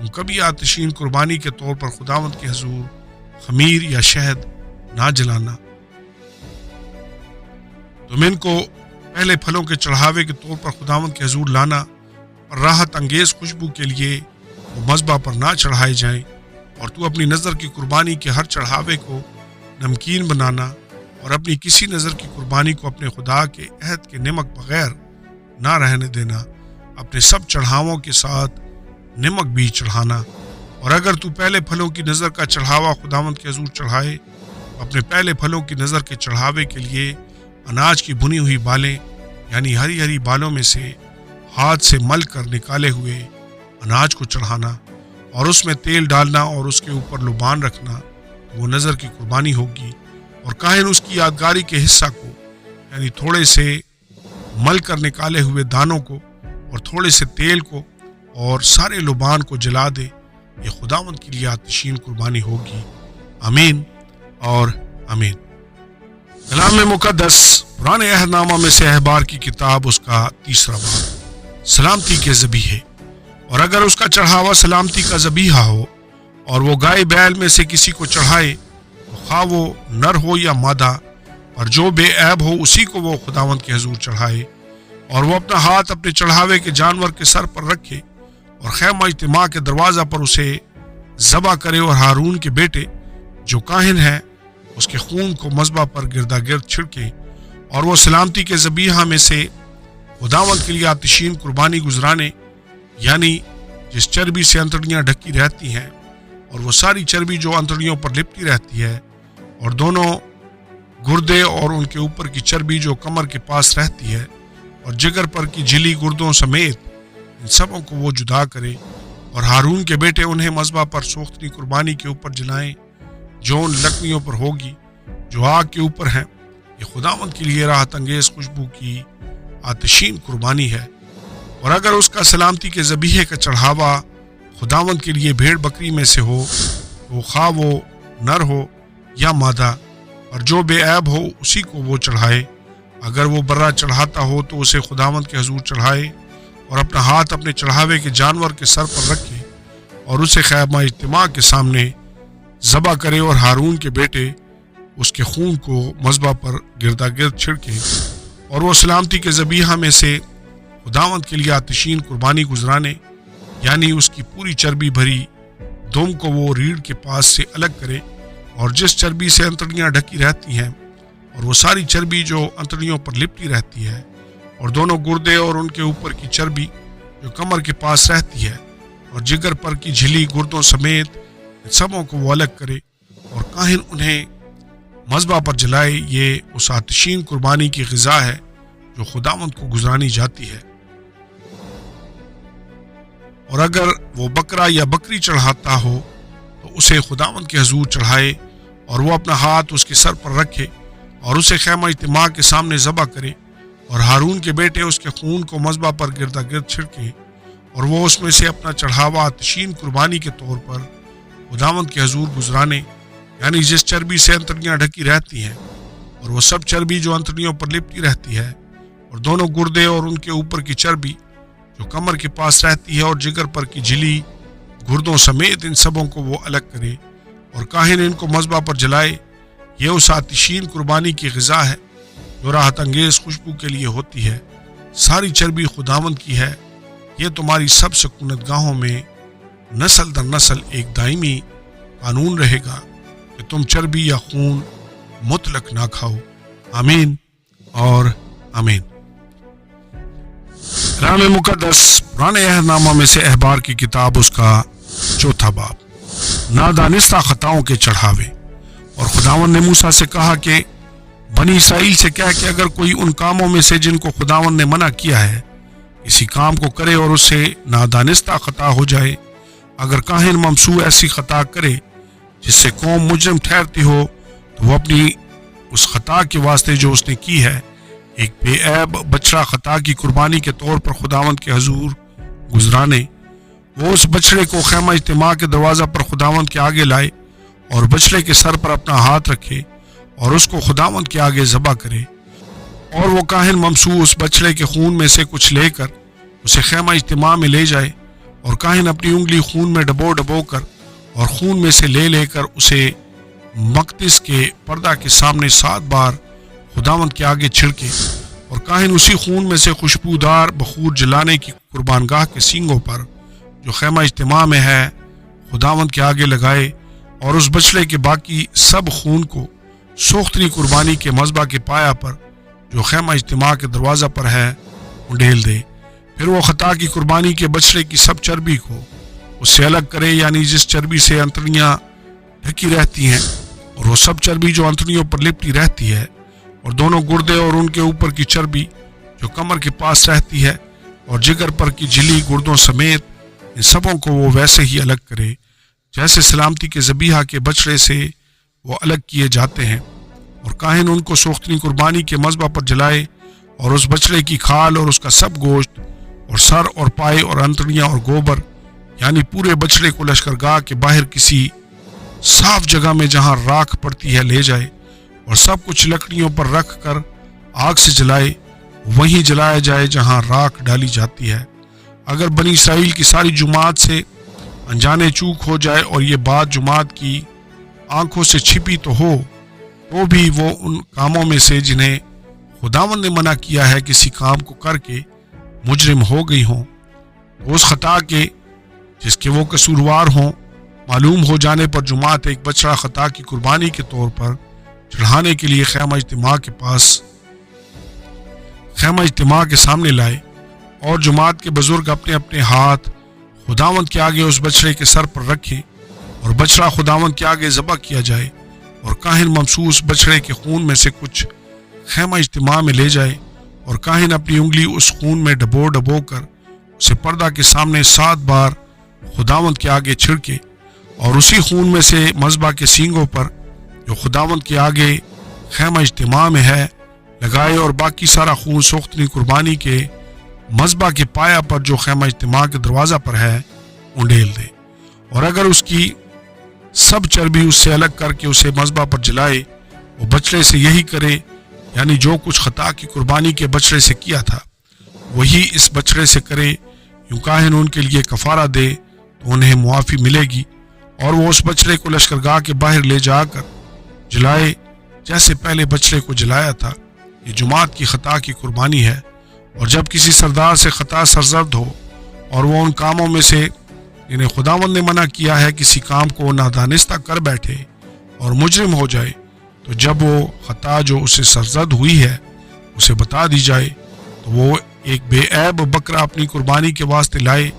تم کبھی آتشین قربانی کے طور پر خداوند کے حضور خمیر یا شہد نہ جلانا۔ تم ان کو پہلے پھلوں کے چڑھاوے کے طور پر خداوند کے حضور لانا اور راحت انگیز خوشبو کے لیے وہ مذبح پر نہ چڑھائے جائیں، اور تو اپنی نظر کی قربانی کے ہر چڑھاوے کو نمکین بنانا اور اپنی کسی نظر کی قربانی کو اپنے خدا کے عہد کے نمک بغیر نہ رہنے دینا، اپنے سب چڑھاووں کے ساتھ نمک بھی چڑھانا۔ اور اگر تو پہلے پھلوں کی نظر کا چڑھاوا خداوند کے حضور چڑھائے تو اپنے پہلے پھلوں کی نظر کے چڑھاوے کے لیے اناج کی بھنی ہوئی بالیں یعنی ہری ہری بالوں میں سے ہاتھ سے مل کر نکالے ہوئے اناج کو چڑھانا اور اس میں تیل ڈالنا اور اس کے اوپر لبان رکھنا، وہ نظر کی قربانی ہوگی۔ اور کاہن اس کی یادگاری کے حصہ کو یعنی تھوڑے سے مل کر نکالے ہوئے دانوں کو اور تھوڑے سے تیل کو اور سارے لبان کو جلا دے، یہ خداوند کے لیے آتشین قربانی ہوگی۔ آمین اور آمین۔ کلام مقدس پرانے عہد نامہ میں سے احبار کی کتاب اس کا 3 باب سلامتی کے ذبیحے۔ اور اگر اس کا چڑھاوا سلامتی کا ذبیحہ ہو اور وہ گائے بیل میں سے کسی کو چڑھائے تو خواہ وہ نر ہو یا مادہ، اور جو بے عیب ہو اسی کو وہ خداوند کے حضور چڑھائے، اور وہ اپنا ہاتھ اپنے چڑھاوے کے جانور کے سر پر رکھے اور خیمہ اجتماع کے دروازہ پر اسے ذبح کرے، اور ہارون کے بیٹے جو کاہن ہیں اس کے خون کو مذبح پر گردا گرد چھڑکے، اور وہ سلامتی کے ذبیحہ میں سے خداوند کے لیے آتشین قربانی گزرانے، یعنی جس چربی سے انتڑیاں ڈھکی رہتی ہیں اور وہ ساری چربی جو انتڑیوں پر لپٹی رہتی ہے، اور دونوں گردے اور ان کے اوپر کی چربی جو کمر کے پاس رہتی ہے، اور جگر پر کی جھلی گردوں سمیت ان سبوں کو وہ جدا کرے، اور ہارون کے بیٹے انہیں مذبح پر سوختنی قربانی کے اوپر جلائیں جو ان لکڑیوں پر ہوگی جو آگ کے اوپر ہیں۔ یہ خداوند کے لیے راحت انگیز خوشبو کی آتشین قربانی ہے۔ اور اگر اس کا سلامتی کے ذبیحے کا چڑھاوا خداوند کے لیے بھیڑ بکری میں سے ہو تو خواہ وہ نر ہو یا مادہ، اور جو بے عیب ہو اسی کو وہ چڑھائے۔ اگر وہ برا چڑھاتا ہو تو اسے خداوند کے حضور چڑھائے اور اپنا ہاتھ اپنے چڑھاوے کے جانور کے سر پر رکھے اور اسے خیمہ اجتماع کے سامنے ذبح کرے، اور ہارون کے بیٹے اس کے خون کو مذبح پر گردا گرد چھڑکے، اور وہ سلامتی کے ذبیحہ میں سے خداوند کے لیے آتشین قربانی گزرانے، یعنی اس کی پوری چربی بھری دم کو وہ ریڑھ کے پاس سے الگ کرے، اور جس چربی سے انتڑیاں ڈھکی رہتی ہیں اور وہ ساری چربی جو انتڑیوں پر لپٹی رہتی ہے، اور دونوں گردے اور ان کے اوپر کی چربی جو کمر کے پاس رہتی ہے، اور جگر پر کی جھلی گردوں سمیت ان سبوں کو وہ الگ کرے، اور کاہن انہیں مذبح پر جلائے۔ یہ اس آتشین قربانی کی غذا ہے جو خداوند کو گزرانی جاتی ہے۔ اور اگر وہ بکرا یا بکری چڑھاتا ہو تو اسے خداوند کے حضور چڑھائے، اور وہ اپنا ہاتھ اس کے سر پر رکھے اور اسے خیمہ اجتماع کے سامنے ذبح کرے، اور ہارون کے بیٹے اس کے خون کو مذبح پر گردا گرد چھڑکے، اور وہ اس میں سے اپنا چڑھاوا آتشین قربانی کے طور پر خداوند کے حضور گزرانے، یعنی جس چربی سے انتڑیاں ڈھکی رہتی ہیں اور وہ سب چربی جو انتڑیوں پر لپٹی رہتی ہے، اور دونوں گردے اور ان کے اوپر کی چربی جو کمر کے پاس رہتی ہے، اور جگر پر کی جھلی گردوں سمیت ان سبوں کو وہ الگ کرے، اور کاہن ان کو مذبح پر جلائے۔ یہ اس آتشین قربانی کی غذا ہے جو راحت انگیز خوشبو کے لیے ہوتی ہے۔ ساری چربی خداوند کی ہے۔ یہ تمہاری سب سکونت گاہوں میں نسل در نسل ایک دائمی قانون رہے گا کہ تم چربی یا خون مطلق نہ کھاؤ۔ آمین اور آمین۔ کلام مقدس پرانے عہد نامہ میں سے احبار کی کتاب اس کا 4 باب نادانستہ خطاؤں کے چڑھاوے۔ اور خداوند نے موسیٰ سے کہا کہ بنی اسرائیل سے کہہ کہ اگر کوئی ان کاموں میں سے جن کو خداوند نے منع کیا ہے کسی کام کو کرے اور اس سے نادانستہ خطا ہو جائے، اگر کاہن ممسوح ایسی خطا کرے جس سے قوم مجرم ٹھہرتی ہو، تو وہ اپنی اس خطا کے واسطے جو اس نے کی ہے ایک بے عیب بچڑا خطا کی قربانی کے طور پر خداوند کے حضور گزرانے، وہ اس بچڑے کو خیمہ اجتماع کے دروازہ پر خداوند کے آگے لائے اور بچڑے کے سر پر اپنا ہاتھ رکھے اور اس کو خداوند کے آگے ذبح کرے، اور وہ کاہن ممسوح اس بچڑے کے خون میں سے کچھ لے کر اسے خیمہ اجتماع میں لے جائے اور کاہن اپنی انگلی خون میں ڈبو ڈبو کر اور خون میں سے لے لے کر اسے مقدس کے پردہ کے سامنے 7 بار خداوند کے آگے چھڑکے، اور کاہن اسی خون میں سے خوشبودار بخور جلانے کی قربان گاہ کے سینگوں پر جو خیمہ اجتماع میں ہے خداوند کے آگے لگائے، اور اس بچڑے کے باقی سب خون کو سوختنی قربانی کے مذبح کے پایا پر جو خیمہ اجتماع کے دروازہ پر ہے انڈیل دے۔ پھر وہ خطا کی قربانی کے بچڑے کی سب چربی کو اس سے الگ کرے، یعنی جس چربی سے انتڑیاں ڈھکی رہتی ہیں، اور وہ سب چربی جو انتڑیوں پر لپٹی رہتی ہے، اور دونوں گردے اور ان کے اوپر کی چربی جو کمر کے پاس رہتی ہے، اور جگر پر کی جھلی گردوں سمیت ان سبوں کو وہ ویسے ہی الگ کرے جیسے سلامتی کے ذبیحہ کے بچڑے سے وہ الگ کیے جاتے ہیں، اور کاہن ان کو سوختنی قربانی کے مذبح پر جلائے، اور اس بچڑے کی کھال اور اس کا سب گوشت اور سر اور پائے اور انتڑیاں اور گوبر، یعنی پورے بچڑے کو لشکرگاہ کے باہر کسی صاف جگہ میں جہاں راکھ پڑتی ہے لے جائے، اور سب کچھ لکڑیوں پر رکھ کر آگ سے جلائے، وہیں جلایا جائے جہاں راکھ ڈالی جاتی ہے۔ اگر بنی اسرائیل کی ساری جماعت سے انجانے چوک ہو جائے اور یہ بات جماعت کی آنکھوں سے چھپی تو ہو، تو بھی وہ ان کاموں میں سے جنہیں خداوند نے منع کیا ہے کسی کام کو کر کے مجرم ہو گئی ہوں، تو اس خطا کے جس کے وہ قصوروار ہوں معلوم ہو جانے پر جماعت ایک بچڑا خطا کی قربانی کے طور پر چڑھانے کے لیے خیمہ اجتماع کے سامنے لائے، اور جماعت کے بزرگ اپنے اپنے ہاتھ خداوند کے آگے اس بچڑے کے سر پر رکھیں، اور بچڑا خداوند کے آگے ذبح کیا جائے، اور کاہن ممسوس بچڑے کے خون میں سے کچھ خیمہ اجتماع میں لے جائے، اور کاہن اپنی انگلی اس خون میں ڈبو ڈبو کر اسے پردہ کے سامنے 7 بار خداوند کے آگے چھڑکے، اور اسی خون میں سے مذبح کے سینگوں پر جو خداوند کے آگے خیمہ اجتماع میں ہے لگائے، اور باقی سارا خون سوختنی قربانی کے مذبح کے پایا پر جو خیمہ اجتماع کے دروازہ پر ہے انڈیل دے، اور اگر اس کی سب چربی اس سے الگ کر کے اسے مذبح پر جلائے، وہ بچڑے سے یہی کرے، یعنی جو کچھ خطا کی قربانی کے بچڑے سے کیا تھا وہی اس بچڑے سے کرے، یوں کاہن ان کے لیے کفارہ دے تو انہیں معافی ملے گی، اور وہ اس بچڑے کو لشکرگاہ کے باہر لے جا کر جلائے جیسے پہلے بچڑے کو جلایا تھا۔ یہ جماعت کی خطا کی قربانی ہے۔ اور جب کسی سردار سے خطا سرزد ہو اور وہ ان کاموں میں سے جنہیں خداوند نے منع کیا ہے کسی کام کو نادانستہ کر بیٹھے اور مجرم ہو جائے، تو جب وہ خطا جو اسے سرزد ہوئی ہے اسے بتا دی جائے، تو وہ ایک بے عیب بکرا اپنی قربانی کے واسطے لائے،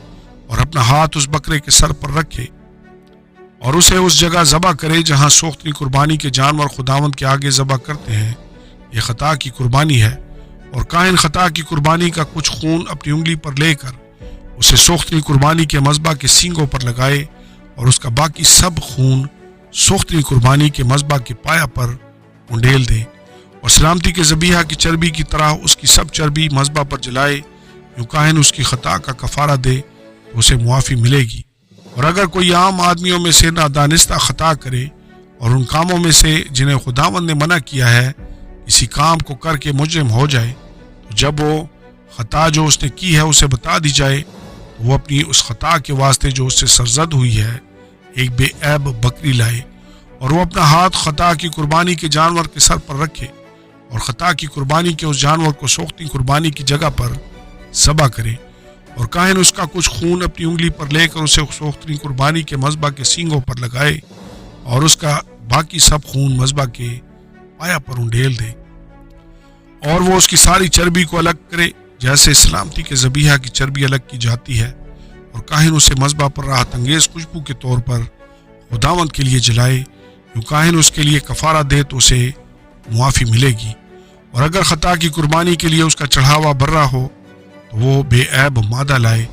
اور اپنا ہاتھ اس بکرے کے سر پر رکھے، اور اسے اس جگہ ذبح کرے جہاں سوختنی قربانی کے جانور خداوند کے آگے ذبح کرتے ہیں۔ یہ خطا کی قربانی ہے، اور کاہن خطا کی قربانی کا کچھ خون اپنی انگلی پر لے کر اسے سوختنی قربانی کے مذبح کے سینگوں پر لگائے، اور اس کا باقی سب خون سوختنی قربانی کے مذبح کے پایا پر انڈیل دے، اور سلامتی کے ذبیحہ کی چربی کی طرح اس کی سب چربی مذبح پر جلائے، یوں کاہن اس کی خطا کا کفارہ دے تو اسے معافی ملے گی۔ اور اگر کوئی عام آدمیوں میں سے نادانستہ خطا کرے اور ان کاموں میں سے جنہیں خداوند نے منع کیا ہے کسی کام کو کر کے مجرم ہو جائے، تو جب وہ خطا جو اس نے کی ہے اسے بتا دی جائے، تو وہ اپنی اس خطا کے واسطے جو اس سے سرزد ہوئی ہے ایک بے عیب بکری لائے، اور وہ اپنا ہاتھ خطا کی قربانی کے جانور کے سر پر رکھے، اور خطا کی قربانی کے اس جانور کو سوختنی قربانی کی جگہ پر ذبح کرے، اور کاہن اس کا کچھ خون اپنی انگلی پر لے کر اسے سوختنی قربانی کے مذبح کے سینگوں پر لگائے، اور اس کا باقی سب خون مذبح کے پایا پر انڈیل دے، اور وہ اس کی ساری چربی کو الگ کرے جیسے سلامتی کے ذبیحہ کی چربی الگ کی جاتی ہے، اور کاہن اسے مذبح پر راحت انگیز خوشبو کے طور پر خداوند کے لیے جلائے، یوں کاہن اس کے لیے کفارہ دے تو اسے معافی ملے گی۔ اور اگر خطا کی قربانی کے لیے اس کا چڑھاوا برا ہو تو وہ بے عیب مادہ لائے،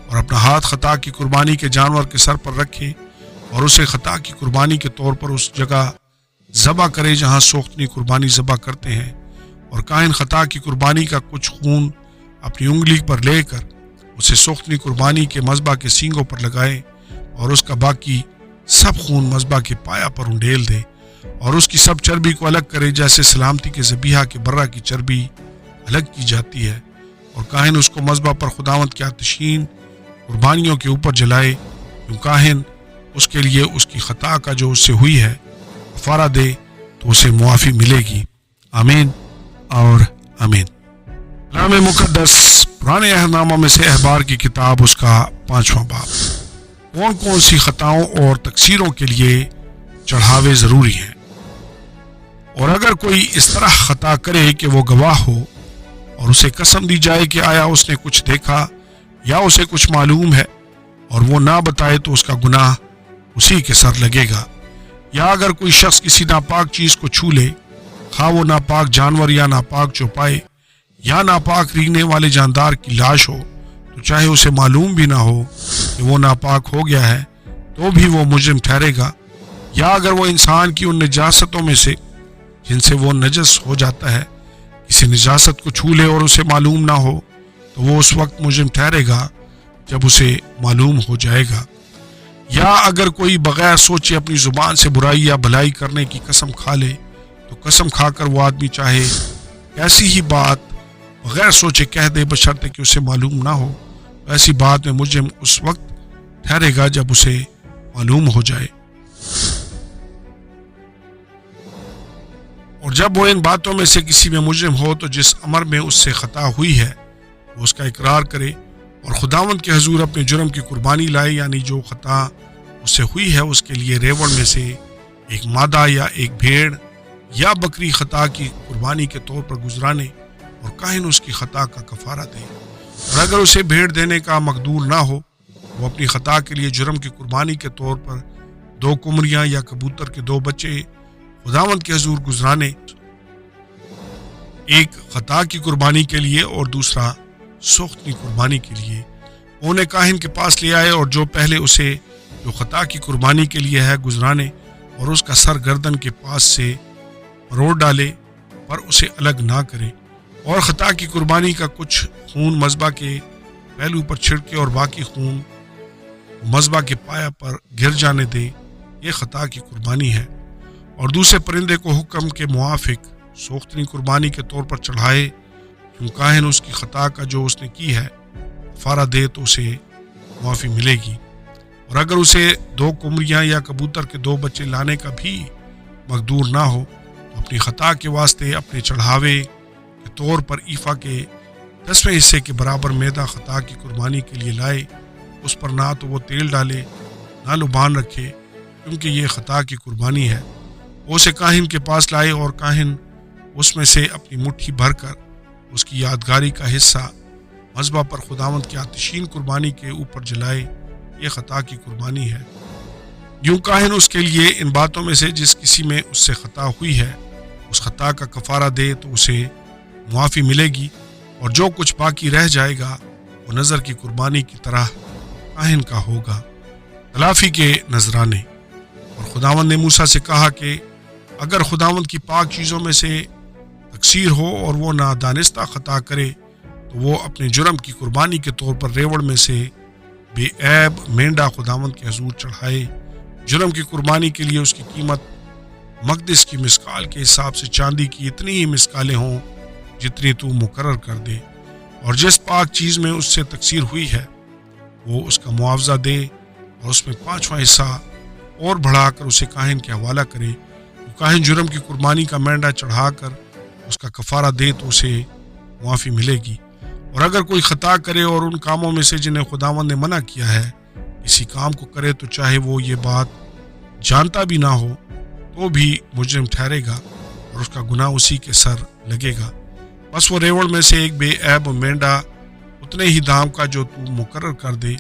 اور اپنا ہاتھ خطا کی قربانی کے جانور کے سر پر رکھے، اور اسے خطا کی قربانی کے طور پر اس جگہ ذبح کرے جہاں سوختنی قربانی ذبح کرتے ہیں، اور کاہن خطا کی قربانی کا کچھ خون اپنی انگلی پر لے کر اسے سوختنی قربانی کے مذبح کے سینگوں پر لگائے، اور اس کا باقی سب خون مذبح کے پایا پر انڈیل دے، اور اس کی سب چربی کو الگ کرے جیسے سلامتی کے ذبیحہ کے برہ کی چربی الگ کی جاتی ہے، اور کاہن اس کو مذبح پر خداوند کے آتشین قربانیوں کے اوپر جلائے، کیوں کاہن اس کے لیے اس کی خطا کا جو اس سے ہوئی ہے کفارہ دے تو اسے معافی ملے گی۔ آمین اور آمین۔ کلام مقدس پرانے عہد نامہ میں سے احبار کی کتاب اس کا 5واں باب۔ کون کون سی خطاؤں اور تقصیروں کے لیے چڑھاوے ضروری ہیں؟ اور اگر کوئی اس طرح خطا کرے کہ وہ گواہ ہو اور اسے قسم دی جائے کہ آیا اس نے کچھ دیکھا یا اسے کچھ معلوم ہے اور وہ نہ بتائے تو اس کا گناہ اسی کے سر لگے گا۔ یا اگر کوئی شخص کسی ناپاک چیز کو چھو لے، خواہ وہ ناپاک جانور یا ناپاک چوپائے یا ناپاک رینگنے والے جاندار کی لاش ہو، تو چاہے اسے معلوم بھی نہ ہو کہ وہ ناپاک ہو گیا ہے تو بھی وہ مجرم ٹھہرے گا۔ یا اگر وہ انسان کی ان نجاستوں میں سے جن سے وہ نجس ہو جاتا ہے کسی نجاست کو چھو لے اور اسے معلوم نہ ہو تو وہ اس وقت مجرم ٹھہرے گا جب اسے معلوم ہو جائے گا۔ یا اگر کوئی بغیر سوچے اپنی زبان سے برائی یا بھلائی کرنے کی قسم کھا لے تو قسم کھا کر وہ آدمی چاہے ایسی ہی بات بغیر سوچے کہہ دے بشرطے کہ اسے معلوم نہ ہو، تو ایسی بات میں مجرم اس وقت ٹھہرے گا جب اسے معلوم ہو جائے۔ اور جب وہ ان باتوں میں سے کسی میں مجرم ہو تو جس امر میں اس سے خطا ہوئی ہے وہ اس کا اقرار کرے اور خداوند کے حضور اپنے جرم کی قربانی لائے، یعنی جو خطا اس سے ہوئی ہے اس کے لیے ریوڑ میں سے ایک مادہ یا ایک بھیڑ یا بکری خطا کی قربانی کے طور پر گزرانے، اور کاہن اس کی خطا کا کفارہ دے۔ اور اگر اسے بھیڑ دینے کا مقدور نہ ہو، وہ اپنی خطا کے لیے جرم کی قربانی کے طور پر 2 قمریاں یا کبوتر کے 2 بچے خداوند کے حضور گزرانے، ایک خطا کی قربانی کے لیے اور دوسرا سوختنی قربانی کے لیے، انہیں کاہن کے پاس لے آئے، اور جو پہلے اسے جو خطا کی قربانی کے لیے ہے گزرانے اور اس کا سر گردن کے پاس سے مروڑ ڈالے پر اسے الگ نہ کرے، اور خطا کی قربانی کا کچھ خون مذبح کے پہلو پر چھڑکے اور باقی خون مذبح کے پایا پر گر جانے دے، یہ خطا کی قربانی ہے۔ اور دوسرے پرندے کو حکم کے موافق سوختنی قربانی کے طور پر چڑھائے، کیوں کاہن اس کی خطا کا جو اس نے کی ہے کفارہ دے تو اسے معافی ملے گی۔ اور اگر اسے 2 قمریاں یا کبوتر کے 2 بچے لانے کا بھی مقدور نہ ہو تو اپنی خطا کے واسطے اپنے چڑھاوے کے طور پر ایفا کے 10ویں حصے کے برابر میدہ خطا کی قربانی کے لیے لائے، اس پر نہ تو وہ تیل ڈالے نہ لبان رکھے، کیونکہ یہ خطا کی قربانی ہے۔ وہ اسے کاہن کے پاس لائے، اور کاہن اس میں سے اپنی مٹھی بھر کر اس کی یادگاری کا حصہ مذبح پر خداوند کی آتشین قربانی کے اوپر جلائے، یہ خطا کی قربانی ہے۔ یوں کاہن اس کے لیے ان باتوں میں سے جس کسی میں اس سے خطا ہوئی ہے اس خطا کا کفارہ دے تو اسے معافی ملے گی، اور جو کچھ باقی رہ جائے گا وہ نظر کی قربانی کی طرح کاہن کا ہوگا۔ تلافی کے نذرانے۔ اور خداوند نے موسیٰ سے کہا کہ اگر خداوند کی پاک چیزوں میں سے تقصیر ہو اور وہ نادانستہ خطا کرے تو وہ اپنے جرم کی قربانی کے طور پر ریوڑ میں سے بے عیب مینڈا خداوند کے حضور چڑھائے۔ جرم کی قربانی کے لیے اس کی قیمت مقدس کی مسکال کے حساب سے چاندی کی اتنی ہی مسکالیں ہوں جتنی تو مقرر کر دے، اور جس پاک چیز میں اس سے تقصیر ہوئی ہے وہ اس کا معاوضہ دے، اور اس میں 5واں حصہ اور بڑھا کر اسے کاہن کے حوالہ کرے۔ کاہن جرم کی قربانی کا مینڈا چڑھا کر اس کا کفارہ دے تو اسے معافی ملے گی۔ اور اگر کوئی خطا کرے اور ان کاموں میں سے جنہیں خداوند نے منع کیا ہے کسی کام کو کرے تو چاہے وہ یہ بات جانتا بھی نہ ہو تو بھی مجرم ٹھہرے گا اور اس کا گناہ اسی کے سر لگے گا۔ بس وہ ریوڑ میں سے ایک بے عیب مینڈا اتنے ہی دام کا جو تو مقرر کر دے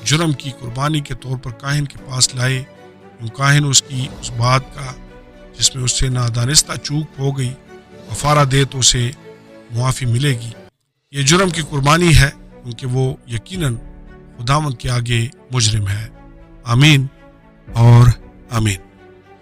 جرم کی قربانی کے طور پر کاہن کے پاس لائے، کاہن اس کی اس بات کا جس میں اس سے نادانستہ چوک ہو گئی کفارہ دے تو اسے معافی ملے گی۔ یہ جرم کی قربانی ہے کیونکہ وہ یقیناً خداوند کے آگے مجرم ہے۔ آمین اور آمین۔